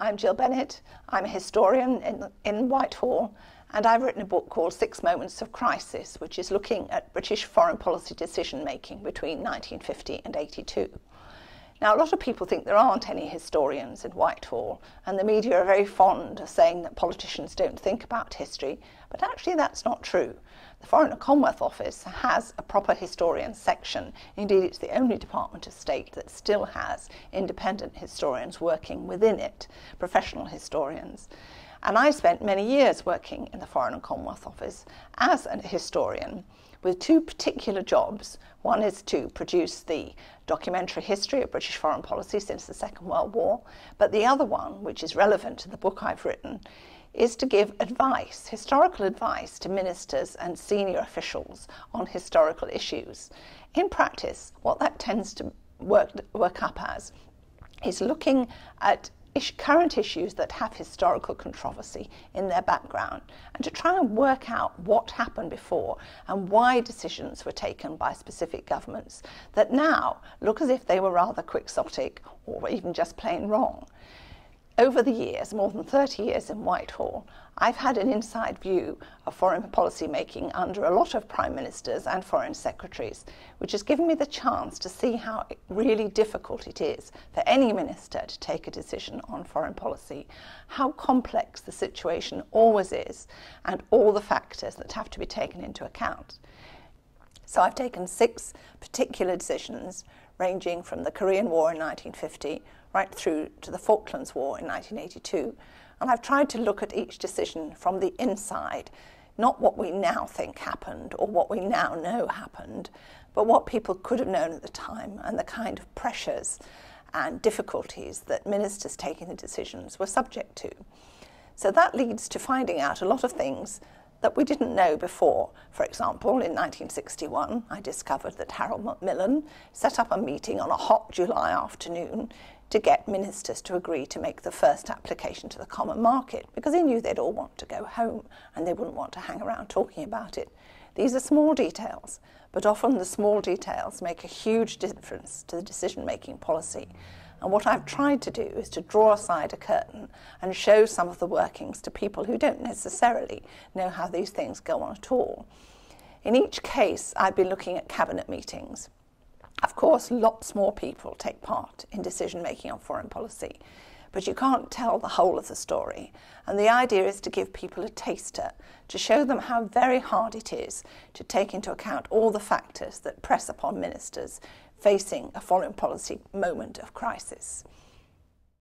I'm Jill Bennett. I'm a historian in Whitehall, and I've written a book called 6 Moments of Crisis, which is looking at British foreign policy decision-making between 1950 and 82. Now, a lot of people think there aren't any historians in Whitehall, and the media are very fond of saying that politicians don't think about history, but actually that's not true. The Foreign and Commonwealth Office has a proper historian section. Indeed, it's the only Department of State that still has independent historians working within it, professional historians. And I spent many years working in the Foreign and Commonwealth Office as a historian with 2 particular jobs. One is to produce the documentary history of British foreign policy since the Second World War, but the other one, which is relevant to the book I've written, is to give advice, historical advice to ministers and senior officials on historical issues. In practice, what that tends to work up as is looking at current issues that have historical controversy in their background, and to try and work out what happened before and why decisions were taken by specific governments that now look as if they were rather quixotic or even just plain wrong. Over the years, more than 30 years in Whitehall, I've had an inside view of foreign policy making under a lot of prime ministers and foreign secretaries, which has given me the chance to see how really difficult it is for any minister to take a decision on foreign policy, how complex the situation always is, and all the factors that have to be taken into account. So I've taken 6 particular decisions, ranging from the Korean War in 1950 right through to the Falklands War in 1982. And I've tried to look at each decision from the inside, not what we now think happened or what we now know happened, but what people could have known at the time and the kind of pressures and difficulties that ministers taking the decisions were subject to. So that leads to finding out a lot of things that we didn't know before. For example, in 1961, I discovered that Harold Macmillan set up a meeting on a hot July afternoon to get ministers to agree to make the first application to the common market, because he knew they'd all want to go home and they wouldn't want to hang around talking about it. These are small details, but often the small details make a huge difference to the decision-making policy. And what I've tried to do is to draw aside a curtain and show some of the workings to people who don't necessarily know how these things go on at all. In each case, I've been looking at cabinet meetings. Of course, lots more people take part in decision-making on foreign policy, but you can't tell the whole of the story. And the idea is to give people a taster, to show them how very hard it is to take into account all the factors that press upon ministers facing a foreign policy moment of crisis.